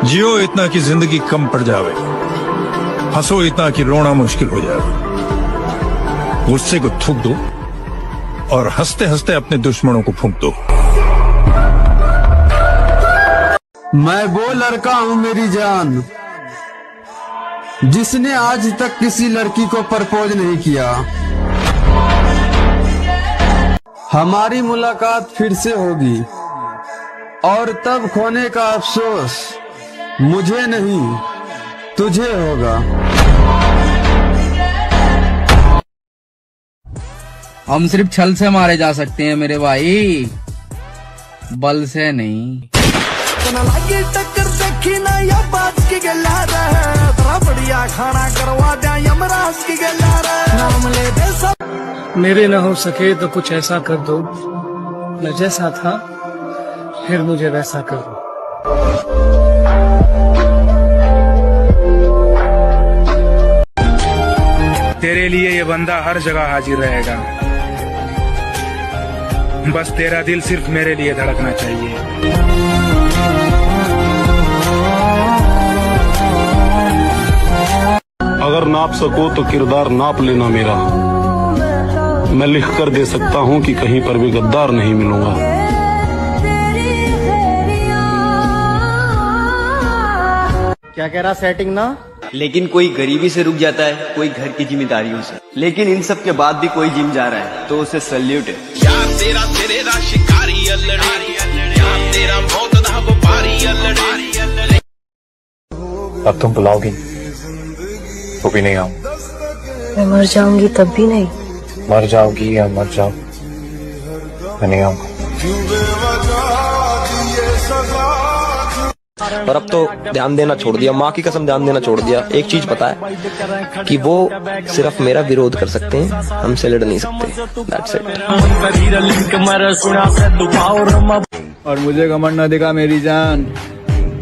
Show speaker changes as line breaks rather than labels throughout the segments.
जियो इतना कि जिंदगी कम पड़ जावे, हंसो इतना कि रोना मुश्किल हो जाए। गुस्से को थूक दो और हंसते हंसते अपने दुश्मनों को फूंक दो।
मैं वो लड़का हूँ मेरी जान, जिसने आज तक किसी लड़की को प्रपोज नहीं किया। हमारी मुलाकात फिर से होगी और तब खोने का अफसोस मुझे नहीं तुझे होगा।
हम सिर्फ छल से मारे जा सकते हैं मेरे भाई, बल से नहीं।
टक्कर देखी ना या बात की गला रहा, बड़ा बढ़िया खाना करवा दिया यमराज की गला रहा। नाम ले दे सब।
मेरे न हो सके तो कुछ ऐसा कर दो, मैं जैसा था फिर मुझे वैसा कर दो।
तेरे लिए ये बंदा हर जगह हाजिर रहेगा, बस तेरा दिल सिर्फ मेरे लिए धड़कना चाहिए।
अगर नाप सको तो किरदार नाप लेना मेरा, मैं लिख कर दे सकता हूँ कि कहीं पर भी गद्दार नहीं मिलूंगा।
क्या कह रहा सेटिंग ना, लेकिन कोई गरीबी से रुक जाता है, कोई घर की जिम्मेदारियों से, लेकिन इन सब के बाद भी कोई जिम जा रहा है तो उसे सल्यूट है।
अब तुम बुलाओगी तो भी नहीं आऊं।
मैं मर जाऊंगी तब भी नहीं।
मर जाओगी या मर जाओ, मैं नहीं आऊंगा।
और अब तो ध्यान देना छोड़ दिया, माँ की कसम ध्यान देना छोड़ दिया। एक चीज पता है कि वो सिर्फ मेरा विरोध कर सकते हैं, हमसे लड़ नहीं सकते। That's it।
और मुझे घमंड न दिखा मेरी जान,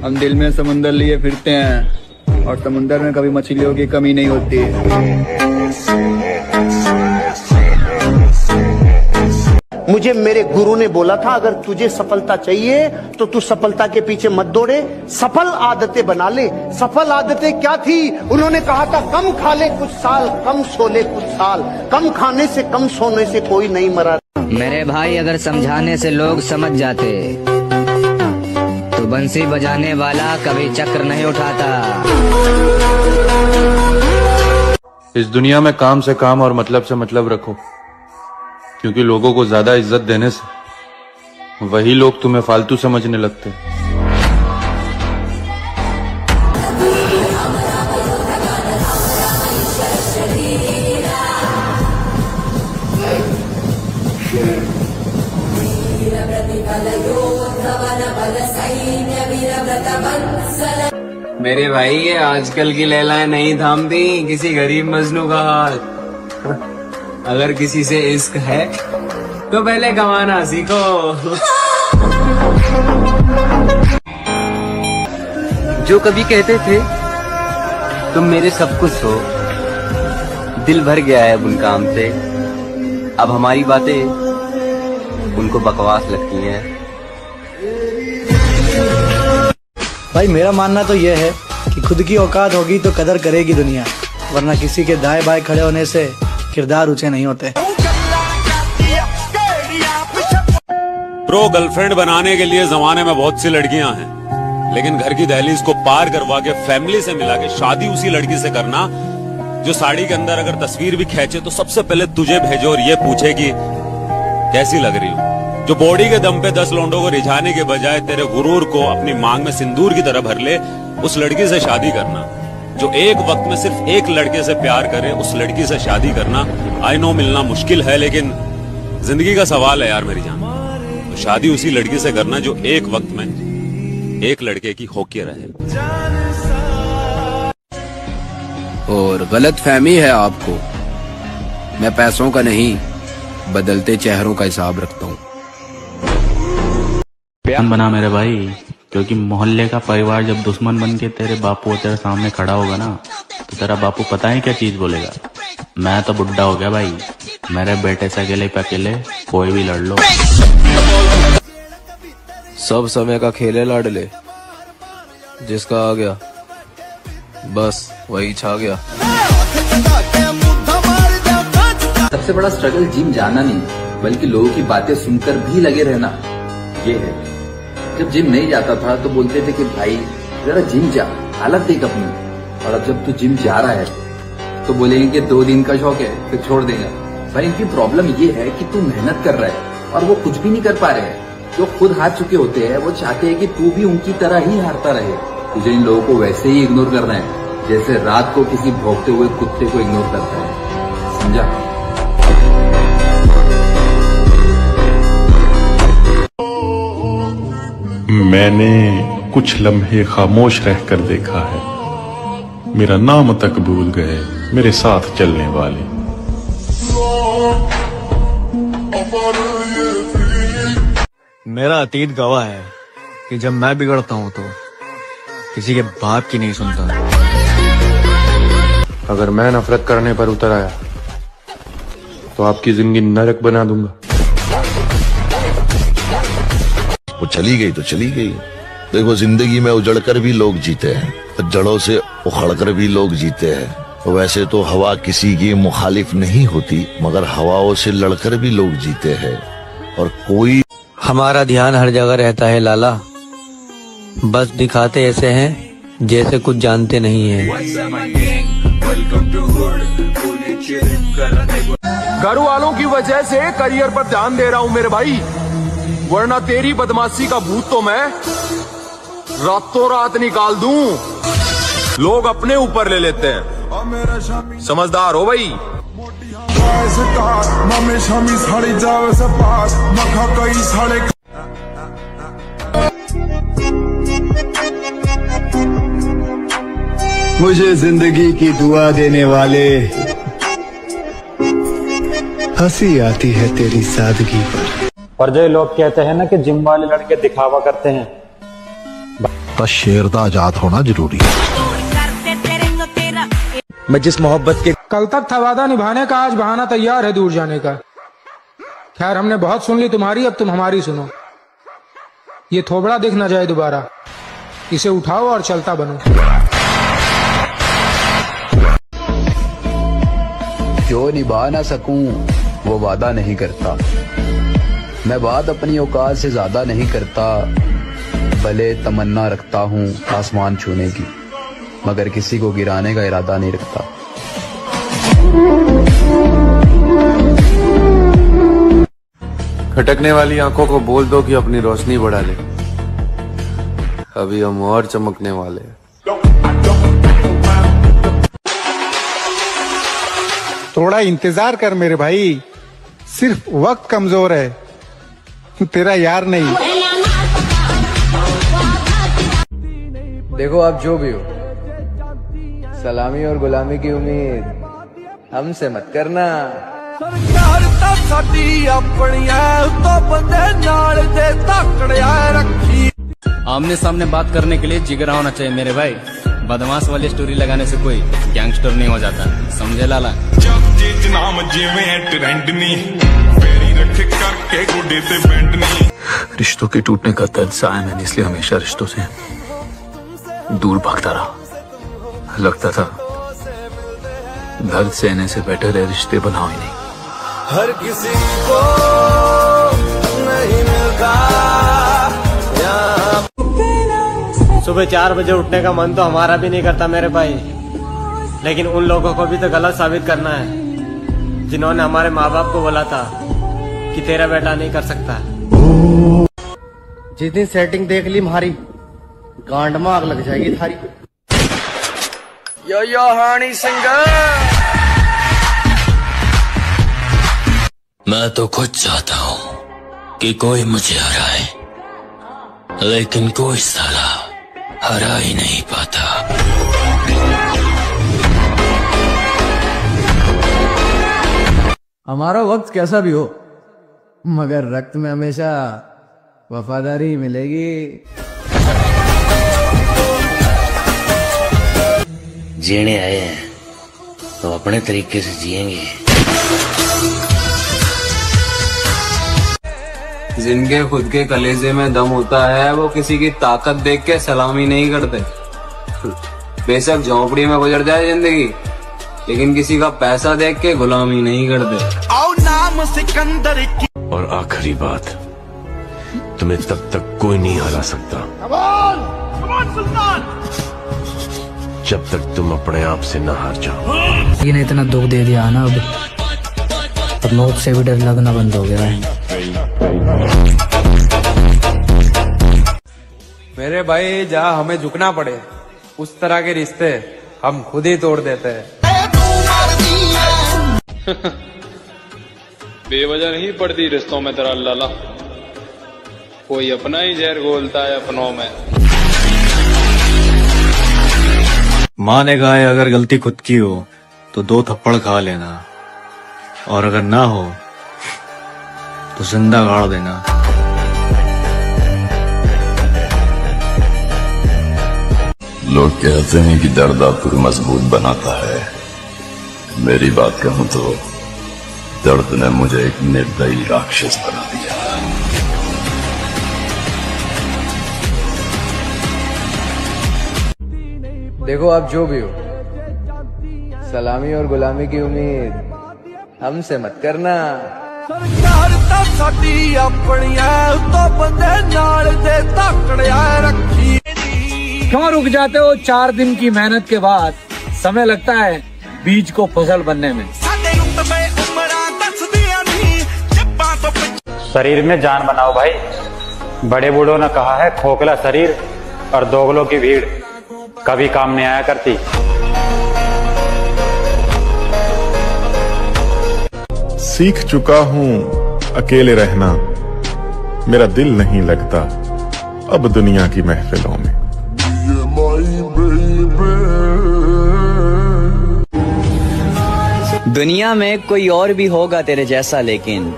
हम दिल में समुंदर लिए फिरते हैं और समुंदर में कभी मछलियों की कमी नहीं होती।
मुझे मेरे गुरु ने बोला था, अगर तुझे सफलता चाहिए तो तू सफलता के पीछे मत दौड़े, सफल आदतें बना ले। सफल आदतें क्या थी? उन्होंने कहा था कम खा ले कुछ साल, कम सो ले कुछ साल, कम खाने से कम सोने से कोई नहीं मरा।
मेरे भाई अगर समझाने से लोग समझ जाते तो बंसी बजाने वाला कभी चक्र नहीं उठाता।
इस दुनिया में काम से काम और मतलब से मतलब रखो, क्योंकि लोगों को ज्यादा इज्जत देने से वही लोग तुम्हें फालतू समझने लगते हैं।
मेरे भाई ये आजकल की लैलाएं नहीं थामती किसी गरीब मजनू का हाल। अगर किसी से इश्क है तो पहले कमाना सीखो।
जो कभी कहते थे तुम मेरे सब कुछ हो, दिल भर गया है उन काम से। अब हमारी बातें उनको बकवास लगती हैं।
भाई मेरा मानना तो यह है कि खुद की औकात होगी तो कदर करेगी दुनिया, वरना किसी के दाएं बाएं खड़े होने से किरदार ऊंचे नहीं होते।
प्रो गर्लफ्रेंड बनाने के लिए जमाने में बहुत सी लड़कियां हैं, लेकिन घर की दहलीज को पार करवा के फैमिली से मिला के शादी उसी लड़की से करना जो साड़ी के अंदर अगर तस्वीर भी खींचे तो सबसे पहले तुझे भेजे और ये पूछे कि कैसी लग रही हूं। जो बॉडी के दम पे 10 लौंडों को रिझाने के बजाय तेरे गुरूर को अपनी मांग में सिंदूर की तरह भर ले, उस लड़की से शादी करना। जो एक वक्त में सिर्फ एक लड़के से प्यार करे, उस लड़की से शादी करना। आई नो मिलना मुश्किल है, लेकिन जिंदगी का सवाल है यार मेरी जान। तो शादी उसी लड़की से करना जो एक वक्त में एक लड़के की होके रहे।
और गलत फहमी है आपको, मैं पैसों का नहीं बदलते चेहरों का हिसाब रखता हूँ।
बना मेरे भाई, क्योंकि मोहल्ले का परिवार जब दुश्मन बन के तेरे बापू तेरे सामने खड़ा होगा ना, तो तेरा बापू पता है क्या चीज बोलेगा? मैं तो बुढ़ा हो गया भाई, मेरे बेटे से अकेले पे अकेले कोई भी लड़ लो।
सब समय का खेल है लाडले, जिसका आ गया बस वही छा गया।
सबसे बड़ा स्ट्रगल जिम जाना नहीं बल्कि लोगों की बातें सुनकर भी लगे रहना ये है। जब जिम नहीं जाता था तो बोलते थे कि भाई जरा जिम जा, हालत देख अपनी। और अब जब तू जिम जा रहा है तो बोलेंगे कि 2 दिन का शौक है फिर छोड़ देगा। भाई इनकी प्रॉब्लम ये है कि तू मेहनत कर रहा है और वो कुछ भी नहीं कर पा रहे हैं। जो खुद हार चुके होते हैं वो चाहते हैं कि तू भी उनकी तरह ही हारता रहे। तुझे इन लोगों को वैसे ही इग्नोर करना है जैसे रात को किसी भौंकते हुए कुत्ते को इग्नोर करता है, समझा?
मैंने कुछ लम्हे खामोश रहकर देखा है, मेरा नाम तक भूल गए मेरे साथ चलने वाले।
मेरा अतीत गवाह है कि जब मैं बिगड़ता हूँ तो किसी के बाप की नहीं सुनता।
अगर मैं नफरत करने पर उतर आया तो आपकी जिंदगी नरक बना दूंगा।
वो चली गई तो चली गई। देखो जिंदगी में उजड़कर भी लोग जीते हैं, जड़ों से उखड़कर भी लोग जीते हैं। वैसे तो हवा किसी की मुखालिफ नहीं होती, मगर हवाओं से लड़कर भी लोग जीते हैं। और कोई
हमारा ध्यान हर जगह रहता है लाला, बस दिखाते ऐसे हैं जैसे कुछ जानते नहीं हैं।
घर वालों की वजह से करियर पर ध्यान दे रहा हूँ मेरे भाई, वरना तेरी बदमाशी का भूत तो मैं रातों रात निकाल दूं। लोग अपने ऊपर ले लेते हैं, समझदार हो भाई।
मुझे जिंदगी की दुआ देने वाले, हंसी आती है तेरी सादगी
पर जो लोग कहते हैं ना कि जिम वाले लड़के दिखावा करते हैं,
बस शेर दा आजाद होना जरूरी है।
मैं जिस मोहब्बत के
कल तक था वादा निभाने का, आज बहाना तैयार है दूर जाने का। खैर हमने बहुत सुन ली तुम्हारी, अब तुम हमारी सुनो। ये थोबड़ा दिख ना जाए दोबारा, इसे उठाओ और चलता बनो।
जो निभा ना सकूं वो वादा नहीं करता, मैं बात अपनी औकात से ज्यादा नहीं करता। भले तमन्ना रखता हूँ आसमान छूने की, मगर किसी को गिराने का इरादा नहीं रखता।
खटकने वाली आंखों को बोल दो कि अपनी रोशनी बढ़ा ले, अभी हम और चमकने वाले हैं।
थोड़ा इंतजार कर मेरे भाई, सिर्फ वक्त कमजोर है, तेरा यार नहीं।
देखो आप जो भी हो, सलामी और गुलामी की उम्मीद हमसे मत करना।
आमने सामने बात करने के लिए जिगरा होना चाहिए मेरे भाई। बदमाश वाली स्टोरी लगाने से कोई गैंगस्टर नहीं हो जाता, समझे लाला?
रिश्तों के टूटने का दर्द सहा है मैंने, इसलिए हमेशा रिश्तों से दूर भागता रहा। लगता था दर्द सहने से बेटर है रिश्ते बनाओ ही नहीं।
हर किसी को नहीं मिलता।
सुबह 4 बजे उठने का मन तो हमारा भी नहीं करता मेरे भाई, लेकिन उन लोगों को भी तो गलत साबित करना है जिन्होंने हमारे माँ बाप को बोला था कि तेरा बेटा नहीं कर सकता।
जितनी सेटिंग देख ली हमारी, गांड में आग लग जाएगी थारी।
यो हानी सिंह,
मैं तो खुद चाहता हूँ कि कोई मुझे हराए, लेकिन कोई साला हरा ही नहीं पाता।
हमारा वक्त कैसा भी हो, मगर रक्त में हमेशा वफादारी मिलेगी।
जीने आए हैं तो अपने तरीके से जिएंगे।
जिनके खुद के कलेजे में दम होता है वो किसी की ताकत देख के सलामी नहीं करते। बेशक झोंपड़ी में गुजर जाए जिंदगी, लेकिन किसी का पैसा देख के गुलामी नहीं करते।
आओ नाम सिकंदर की।
और आखिरी बात, तुम्हें तब तक कोई नहीं हरा सकता जब तक तुम अपने आप से न हार जाओ।
लेकिन इतना दुख दे दिया ना, अब मौत से भी डर लगना बंद हो गया है।
मेरे भाई, जहाँ हमें झुकना पड़े उस तरह के रिश्ते हम खुद ही तोड़ देते हैं।
बेवजह नहीं पड़ती रिश्तों में तेरा लाला, कोई अपना ही जहर घोलता है अपनों में।
माँ ने कहा है अगर गलती खुद की हो तो 2 थप्पड़ खा लेना, और अगर ना हो तो जिंदा गाड़ देना।
लोग कहते हैं कि दर्द आपको मजबूत बनाता है। मेरी बात कहूं तो दर्द ने मुझे एक निर्दयी राक्षस बना दिया।
देखो आप जो भी हो, सलामी और गुलामी की उम्मीद हमसे मत करना।
सरकार ता साडी अपनी है, तो बंदे नाल दे तकड़िया रखी।
क्यों रुक जाते हो? 4 दिन की मेहनत के बाद समय लगता है बीज को फसल बनने में।
शरीर में जान बनाओ भाई। बड़े बूढ़ों ने कहा है खोखला शरीर और दोगलों की भीड़ कभी काम नहीं आया करती।
सीख चुका हूं अकेले रहना, मेरा दिल नहीं लगता अब दुनिया की महफिलों में।
दुनिया में कोई और भी होगा तेरे जैसा, लेकिन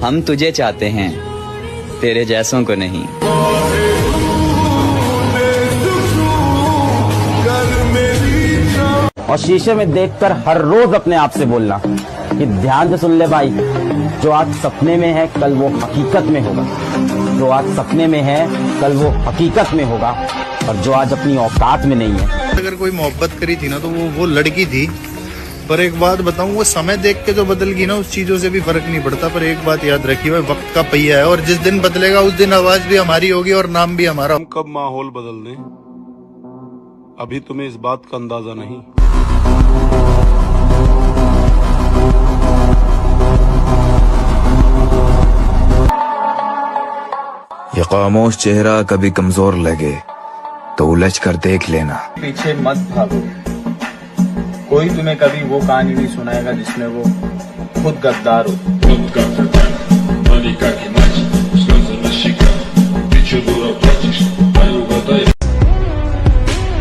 हम तुझे चाहते हैं, तेरे जैसों को नहीं।
और शीशे में देखकर हर रोज अपने आप से बोलना कि ध्यान से सुन ले भाई, जो आज सपने में है कल वो हकीकत में होगा, जो आज सपने में है कल वो हकीकत में होगा, और जो आज अपनी औकात में नहीं है।
अगर कोई मोहब्बत करी थी ना तो वो लड़की थी। पर एक बात बताऊं, वो समय देख के जो बदल गई ना उस चीजों से भी फर्क नहीं पड़ता। पर एक बात याद रखिए, वो वक्त का पहिया है और जिस दिन बदलेगा उस दिन आवाज भी हमारी होगी और नाम भी हमारा।
हम कब माहौल बदल दें अभी तुम्हें इस बात का अंदाजा नहीं।
ये खामोश चेहरा कभी कमजोर लगे तो उलझ कर देख लेना।
पीछे मत भागो, कोई तुम्हें कभी वो कहानी नहीं सुनाएगा जिसमें वो खुद गद्दार हो।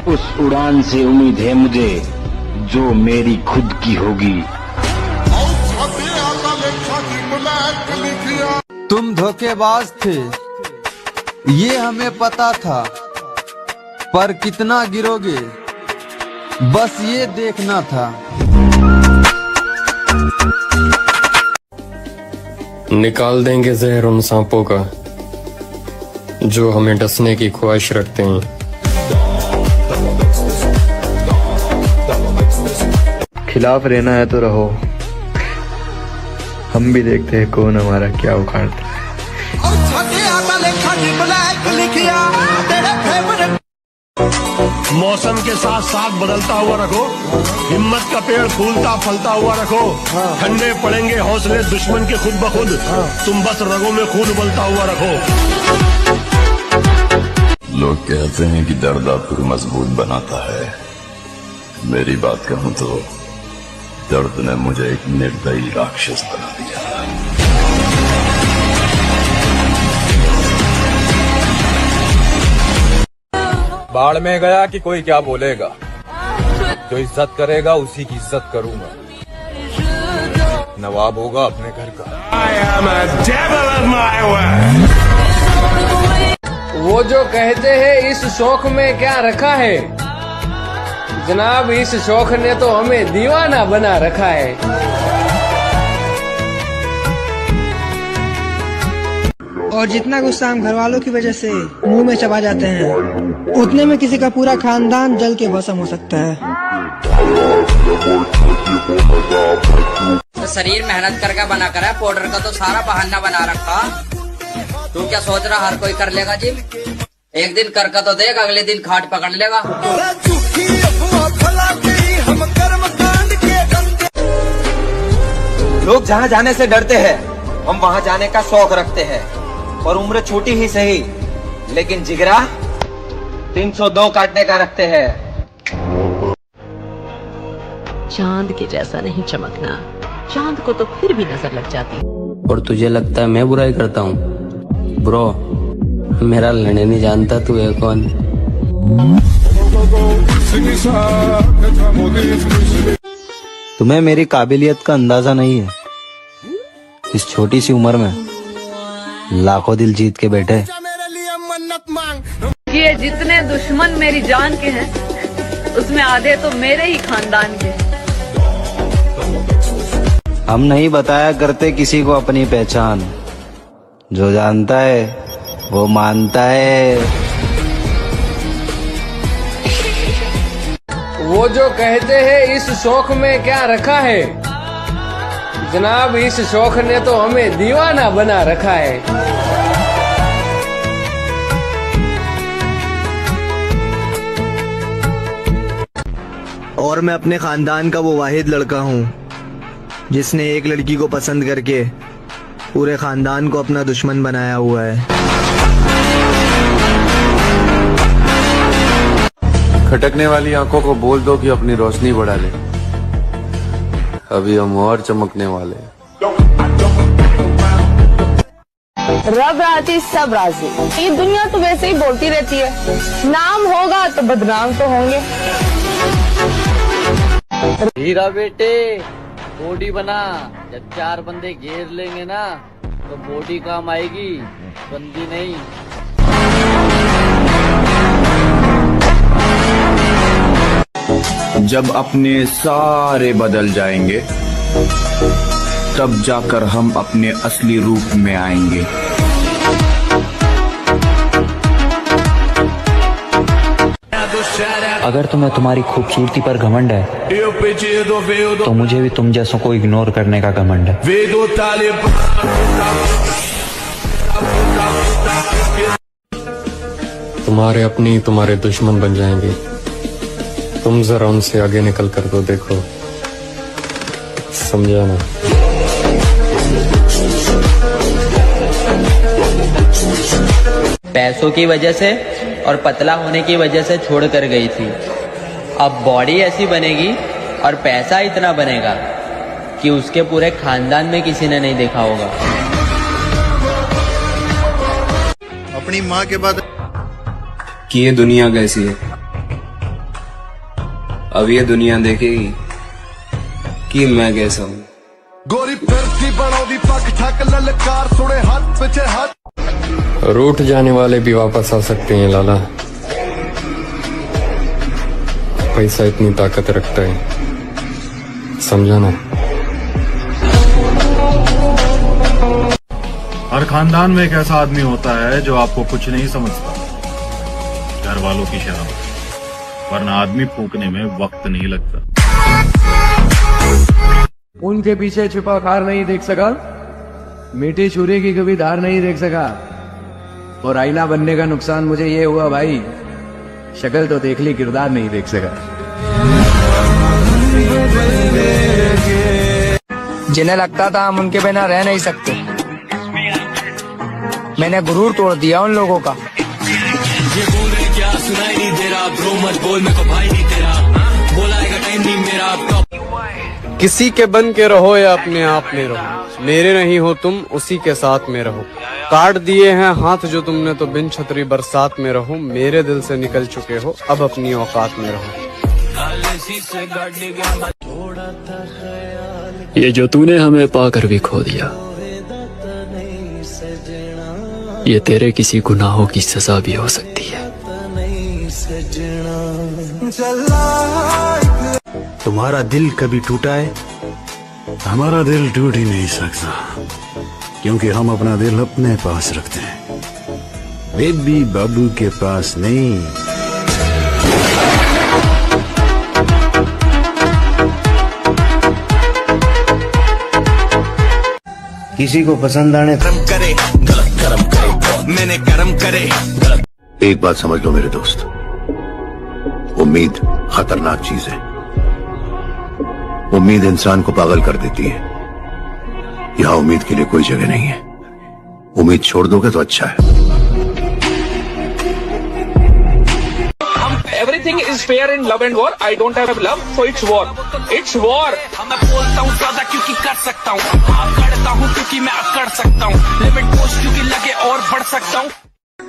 उस उड़ान से उम्मीद है मुझे जो मेरी खुद की होगी।
तुम धोखेबाज थे ये हमें पता था, पर कितना गिरोगे बस ये देखना था।
निकाल देंगे जहर उन सांपों का जो हमें डसने की ख्वाहिश रखते हैं।
खिलाफ रहना है तो रहो, हम भी देखते हैं कौन हमारा क्या उखाड़ता है।
मौसम के साथ साथ बदलता हुआ रखो, हिम्मत का पेड़ फूलता फलता हुआ रखो। ठंडे पड़ेंगे हौसले दुश्मन के खुद ब खुद, तुम बस रगों में खून उबलता हुआ रखो।
लोग कहते हैं कि दर्द आपको मजबूत बनाता है। मेरी बात कहूं तो दर्द ने मुझे एक निर्दयी राक्षस बना दिया।
बाढ़ में गया कि कोई क्या बोलेगा, जो इज्जत करेगा उसी की इज्जत करूंगा। नवाब होगा अपने घर का।
वो जो कहते हैं इस शौक में क्या रखा है, जनाब इस शौक ने तो हमें दीवाना बना रखा है।
और जितना गुस्सा हम घर वालों की वजह से मुंह में चबा जाते हैं, उतने में किसी का पूरा खानदान जल के भस्म हो सकता है।
तो शरीर मेहनत करके बना कर है, पाउडर का तो सारा बहाना बना रखा। तू क्या सोच रहा हर कोई कर लेगा जिम? एक दिन करके तो देख, अगले दिन खाट पकड़ लेगा।
लोग जहाँ जाने से डरते हैं, हम वहाँ जाने का शौक रखते हैं। और उम्र छोटी ही सही, लेकिन जिगरा 302 काटने का रखते हैं।
चांद के जैसा नहीं चमकना, चांद को तो फिर भी नजर लग जाती।
और तुझे लगता है मैं बुराई करता हूँ? ब्रो, मेरा लड़ने नहीं जानता तू है कौन।
तुम्हें मेरी काबिलियत का अंदाजा नहीं है। इस छोटी सी उम्र में लाखों दिल जीत के बैठे।
ये जितने दुश्मन मेरी जान के हैं, उसमें आधे तो मेरे ही खानदान के।
हम नहीं बताया करते किसी को अपनी पहचान, जो जानता है वो मानता है।
वो जो कहते हैं इस शौक में क्या रखा है, जनाब इस शौक ने तो हमें दीवाना बना रखा है।
और मैं अपने खानदान का वो वाहिद लड़का हूँ जिसने एक लड़की को पसंद करके पूरे खानदान को अपना दुश्मन बनाया हुआ है।
खटकने वाली आंखों को बोल दो कि अपनी रोशनी बढ़ा ले, अभी हम और चमकने वाले हैं।
रब राजी सब राजी। ये दुनिया तो वैसे ही बोलती रहती है, नाम होगा तो बदनाम तो होंगे।
हीरा बेटे बॉडी बना, जब 4 बंदे घेर लेंगे ना तो बॉडी काम आएगी, बंदी नहीं।
जब अपने सारे बदल जाएंगे, तब जाकर हम अपने असली रूप में आएंगे।
अगर तुम्हें तुम्हारी खूबसूरती पर घमंड है, तो मुझे भी तुम जैसों को इग्नोर करने का घमंड है।
तुम्हारे अपनी तुम्हारे दुश्मन बन जाएंगे। तुम जरा उनसे आगे निकल कर तो देखो, समझा ना?
पैसों की वजह से और पतला होने की वजह से छोड़ कर गई थी। अब बॉडी ऐसी बनेगी और पैसा इतना बनेगा कि उसके पूरे खानदान में किसी ने नहीं देखा होगा।
अपनी माँ के बाद
कि ये दुनिया कैसी है, अब ये दुनिया देखेगी कि मैं कैसा हूँ।
गोरी फिरती बनाओ पक ठक ललकार सुने हाथ पीछे हाथ।
रूठ जाने वाले भी वापस आ सकते हैं लाला, पैसा इतनी ताकत रखता है, समझा ना?
हर खानदान में एक ऐसा आदमी होता है जो आपको कुछ नहीं समझता, घर वालों की शर्म, वरना आदमी फूकने में वक्त नहीं लगता।
उनके पीछे छुपा खार नहीं देख सका, मीठी छुरी की कभी धार नहीं देख सका। और आईना बनने का नुकसान मुझे ये हुआ भाई, शक्ल तो देख ली, किरदार नहीं देख सका।
जिन्हें लगता था हम उनके बिना रह नहीं सकते, मैंने गुरूर तोड़ दिया उन लोगों का।
ये बोल रहे क्या सुनाई नहीं दे रहा, ब्रो मत बोल मेरे को भाई नहीं तेरा, बोलाएगा टाइम नहीं मेरा आपका।
किसी के बन के रहो या अपने आप में रहो, मेरे नहीं हो तुम उसी के साथ में रहो। काट दिए हैं हाथ जो तुमने तो बिन छतरी बरसात में रहो, मेरे दिल से निकल चुके हो अब अपनी औकात में रहो।
ये जो तूने हमें पाकर भी खो दिया, ये तेरे किसी गुनाहों की सजा भी हो सकती है।
तुम्हारा दिल कभी टूटा है?
हमारा दिल टूट ही नहीं सकता,
क्योंकि हम अपना दिल अपने पास रखते हैं, बेबी बाबू के पास नहीं। किसी को पसंद आने
कर्म करे गलत कर्म करे, मैंने कर्म करे गलत। एक बात समझ लो मेरे दोस्त, उम्मीद खतरनाक चीज है। उम्मीद इंसान को पागल कर देती है। यहां उम्मीद के लिए कोई जगह नहीं है। उम्मीद छोड़ दोगे तो अच्छा है।
Everything is fair in love and war. I don't have love, so it's war. It's war. मैं बोलता हूँ ज्यादा क्योंकि कर सकता हूँ, करता हूँ क्योंकि मैं कर सकता हूँ, लिमिट पोस्ट क्योंकि लगे और बढ़ सकता हूँ।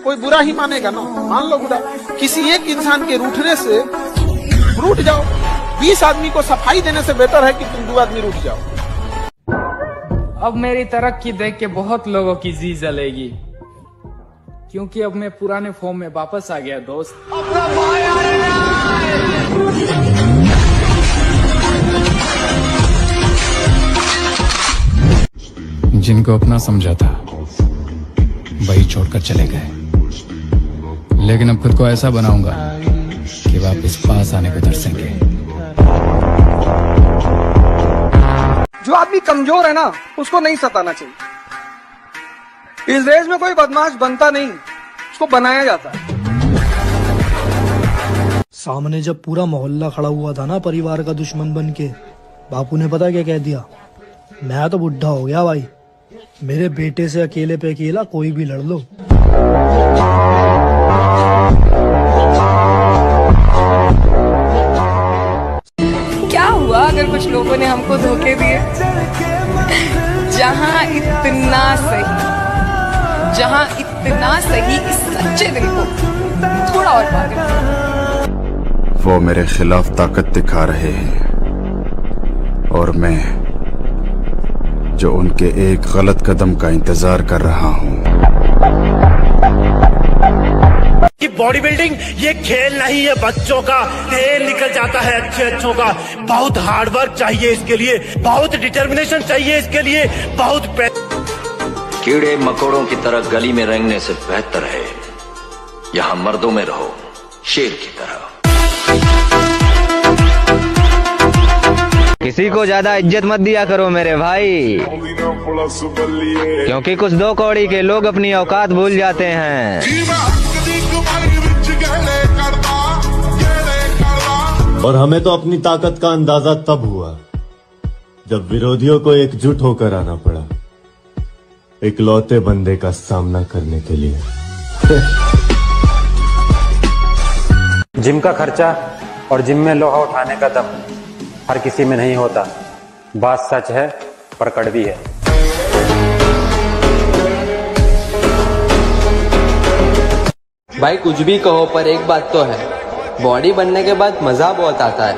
कोई बुरा ही मानेगा ना, मान लो बुरा। किसी एक इंसान के रूठने से रूठ जाओ, 20 आदमी को सफाई देने से बेहतर है कि तुम 2 आदमी रूठ जाओ।
अब मेरी तरक्की देख के बहुत लोगों की जी जलेगी, क्योंकि अब मैं पुराने फॉर्म में वापस आ गया दोस्त।
जिनको अपना समझा था वही छोड़कर चले गए, लेकिन अब खुद को ऐसा बनाऊंगा कि वापस पास आने को तरसेंगे।
जो आदमी कमजोर है ना, उसको नहीं सताना चाहिए। इस देश में कोई बदमाश बनता नहीं, उसको बनाया जाता है।
सामने जब पूरा मोहल्ला खड़ा हुआ था ना परिवार का दुश्मन बन के, बापू ने पता क्या कह दिया? मैं तो बुढ़ा हो गया भाई, मेरे बेटे से अकेले पे अकेला कोई भी लड़ लो।
क्या हुआ अगर कुछ लोगों ने हमको धोखे दिए? जहाँ इतना सही इस सच्चे दिन को थोड़ा और पागल।
वो मेरे खिलाफ ताकत दिखा रहे हैं और मैं जो उनके एक गलत कदम का इंतजार कर रहा हूँ।
कि बॉडी बिल्डिंग ये खेल नहीं है बच्चों का, तेल निकल जाता है अच्छों का। बहुत हार्ड वर्क चाहिए इसके लिए, बहुत डिटर्मिनेशन चाहिए इसके लिए, बहुत
कीड़े मकोड़ों की तरह गली में रेंगने से बेहतर है यहाँ मर्दों में रहो शेर की तरह।
किसी को ज्यादा इज्जत मत दिया करो मेरे भाई, क्योंकि कुछ 2 कौड़ी के लोग अपनी औकात भूल जाते हैं।
और हमें तो अपनी ताकत का अंदाजा तब हुआ जब विरोधियों को एकजुट होकर आना पड़ा इकलौते बंदे का सामना करने के लिए।
जिम का खर्चा और जिम में लोहा उठाने का दम हर किसी में नहीं होता। बात सच है पर कड़वी है।
भाई कुछ भी कहो पर एक बात तो है, बॉडी बनने के बाद मजा बहुत आता है।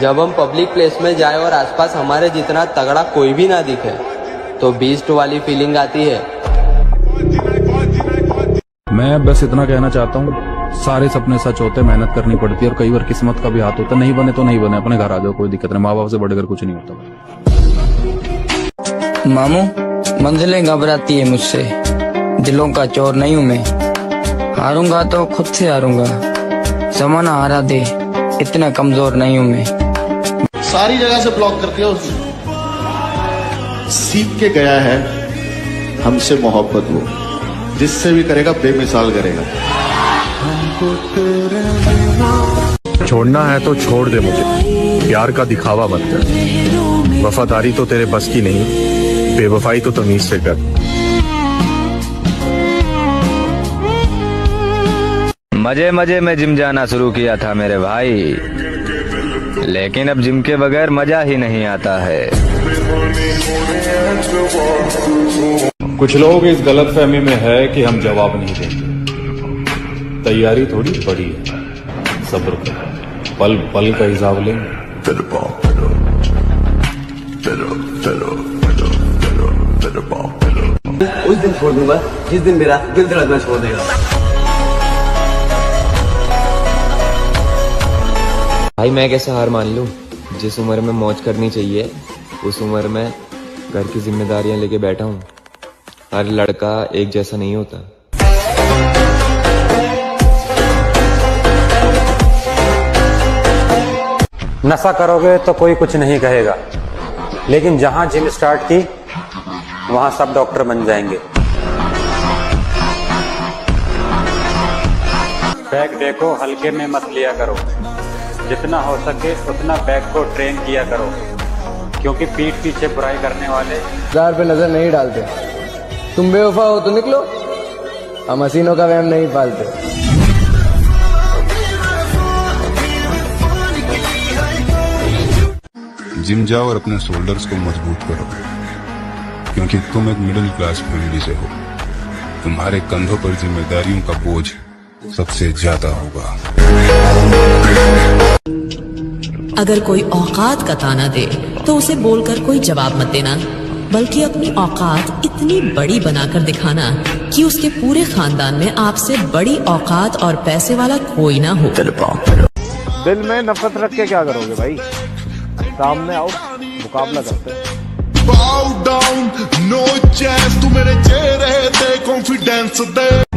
जब हम पब्लिक प्लेस में जाए और आसपास हमारे जितना तगड़ा कोई भी ना दिखे तो बीस्ट वाली फीलिंग आती है।
मैं बस इतना कहना चाहता हूँ, सारे सपने सच होते, मेहनत करनी पड़ती है और कई बार किस्मत का भी हाथ होता है। नहीं बने तो नहीं बने, अपने घर आ जाओ, कोई दिक्कत नहीं। माँ बाप से बढ़कर कुछ नहीं होता।
मामू मंजिलें घबराती है मुझसे, दिलों का चोर नहीं हूँ मैं। हारूंगा तो खुद से हारूंगा, जमाना हारा दे, इतना कमजोर नहीं हूँ मैं।
सारी जगह से ब्लॉक कर दिया उसने। सीख के गया है हमसे मोहब्बत, वो जिससे भी करेगा बेमिसाल करेगा।
छोड़ना है तो छोड़ दे मुझे, प्यार का दिखावा मत कर। वफादारी तो तेरे बस की नहीं, बेवफाई तो तमीज से कर।
मजे मजे में जिम जाना शुरू किया था मेरे भाई, लेकिन अब जिम के बगैर मजा ही नहीं आता है।
कुछ लोग इस गलतफहमी में है कि हम जवाब नहीं देंगे। तैयारी थोड़ी बड़ी है, सब्र कर, पल पल का हिसाब लेंगे।
उस दिन छोड़ दूंगा जिस दिन मेरा दिल धड़कना छोड़ देगा।
भाई मैं कैसे हार मान लूं? जिस उम्र में मौज करनी चाहिए उस उम्र में घर की जिम्मेदारियां लेके बैठा हूँ।
हर लड़का एक जैसा नहीं होता।
नशा करोगे तो कोई कुछ नहीं कहेगा, लेकिन जहां जिम स्टार्ट की वहां सब डॉक्टर बन जाएंगे। बैग देखो हल्के में मत लिया करो, जितना हो सके उतना बैग को ट्रेन किया करो, क्योंकि पीठ पीछे बुराई करने वाले
1000 पे नजर नहीं डालते। तुम बेवफा हो तो निकलो, हम हसीनों का वहम नहीं पालते।
जिम जाओ और अपने शोल्डर्स को मजबूत करो, क्योंकि तुम एक मिडिल क्लास फैमिली से हो। तुम्हारे कंधों पर जिम्मेदारियों का बोझ सबसे ज्यादा होगा।
अगर कोई औकात का ताना दे तो उसे बोलकर कोई जवाब मत देना, बल्कि अपनी औकात इतनी बड़ी बनाकर दिखाना कि उसके पूरे खानदान में आपसे बड़ी औकात और पैसे वाला कोई ना हो।
दिल में नफरत रख के क्या करोगे भाई? सामने आओ, मुकाबला करते हैं।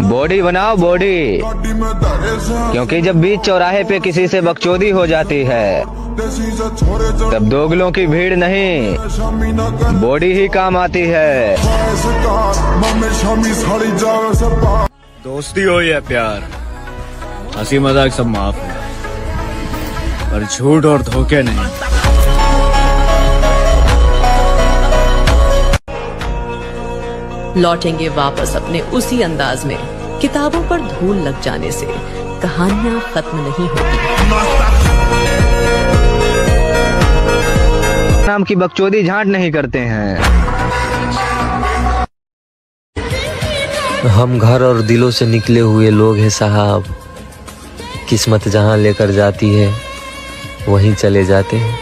बॉडी बनाओ बॉडी, क्योंकि जब बीच चौराहे पे किसी से बकचोदी हो जाती है तब दोगलों की भीड़ नहीं, बॉडी ही काम आती है।
दोस्ती हो या प्यार, हंसी मजाक सब माफ है, पर झूठ और धोखे नहीं।
लौटेंगे वापस अपने उसी अंदाज में। किताबों पर धूल लग जाने से कहानियां खत्म नहीं होती।
नाम की बकचोदी झांट नहीं करते हैं।
हम घर और दिलों से निकले हुए लोग हैं साहब, किस्मत जहां लेकर जाती है वहीं चले जाते हैं।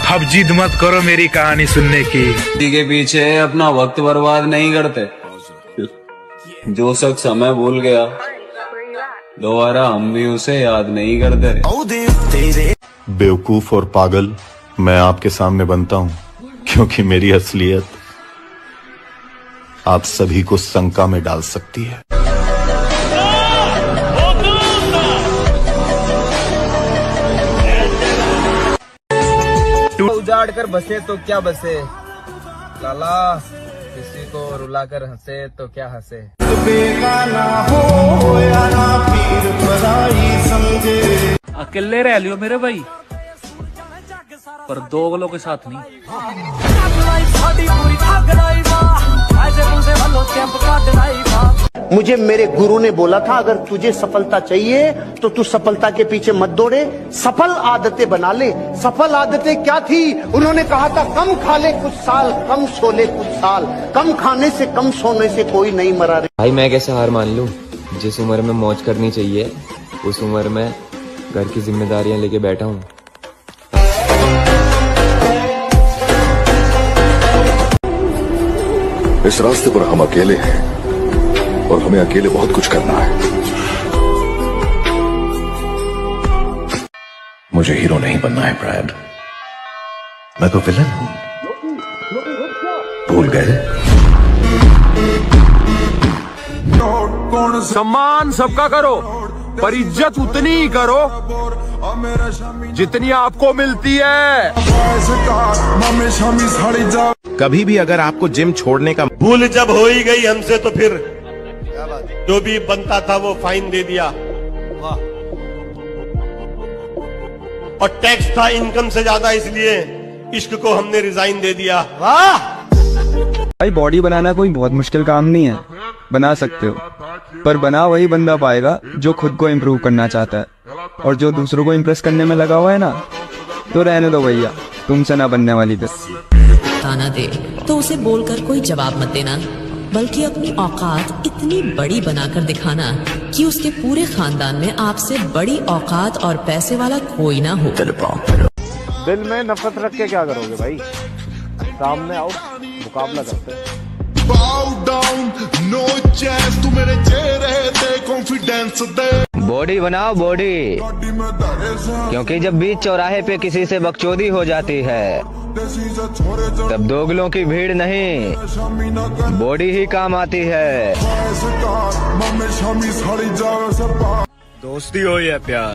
अब जिद मत करो मेरी कहानी सुनने की।
के पीछे अपना वक्त बर्बाद नहीं करते। जो शख्स हमें भूल गया दोबारा हम भी उसे याद नहीं करते।
बेवकूफ और पागल मैं आपके सामने बनता हूं, क्योंकि मेरी असलियत आप सभी को शंका में डाल सकती है।
उजाड़ कर बसे तो क्या बसे लाला, किसी को रुलाकर हंसे तो क्या हंसे।
अकेले रह लियो मेरे भाई, पर दोगलों के साथ नहीं।
मुझे मेरे गुरु ने बोला था, अगर तुझे सफलता चाहिए तो तू सफलता के पीछे मत दौड़े, सफल आदतें बना ले। सफल आदतें क्या थी? उन्होंने कहा था कम खा ले कुछ साल, कम सो ले कुछ साल। कम खाने से कम सोने से कोई नहीं मरा रे।
भाई मैं कैसे हार मान लूं? जिस उम्र में मौज करनी चाहिए उस उम्र में घर की जिम्मेदारियां लेके बैठा हूँ।
इस रास्ते पर हम अकेले हैं और हमें अकेले बहुत कुछ करना है। मुझे हीरो नहीं बनना है ब्रैड, मैं तो विलन हूं, भूल गए?
सम्मान सबका करो, पर इज्जत उतनी ही करो जितनी आपको मिलती है।
कभी भी अगर आपको जिम छोड़ने का
भूल जब हो ही गई हमसे तो फिर जो भी बनता था वो फाइन दे दिया, और टैक्स था इनकम से ज्यादा, इसलिए इश्क को हमने रिजाइन दे दिया। वाह
भाई, बॉडी बनाना कोई बहुत मुश्किल काम नहीं है, बना सकते हो, पर बना वही बंदा पाएगा जो खुद को इम्प्रूव करना चाहता है। और जो दूसरों को इम्प्रेस करने में लगा हुआ है ना, तो रहने दो भैया, तुमसे ना बनने वाली बस।
ताना दे तो उसे बोलकर कोई जवाब मत देना, बल्कि अपनी औकात इतनी बड़ी बनाकर दिखाना कि उसके पूरे खानदान में आपसे बड़ी औकात और पैसे वाला कोई ना हो।
दिल में नफरत रख के क्या करोगे भाई? सामने आओ, मुकाबला करते हैं।
बॉडी बॉडी बनाओ बॉडी, क्योंकि जब बीच चौराहे पे किसी से बकचोदी हो जाती है तब दोगलों की भीड़ नहीं, बॉडी ही काम आती है।
दोस्ती हो या प्यार।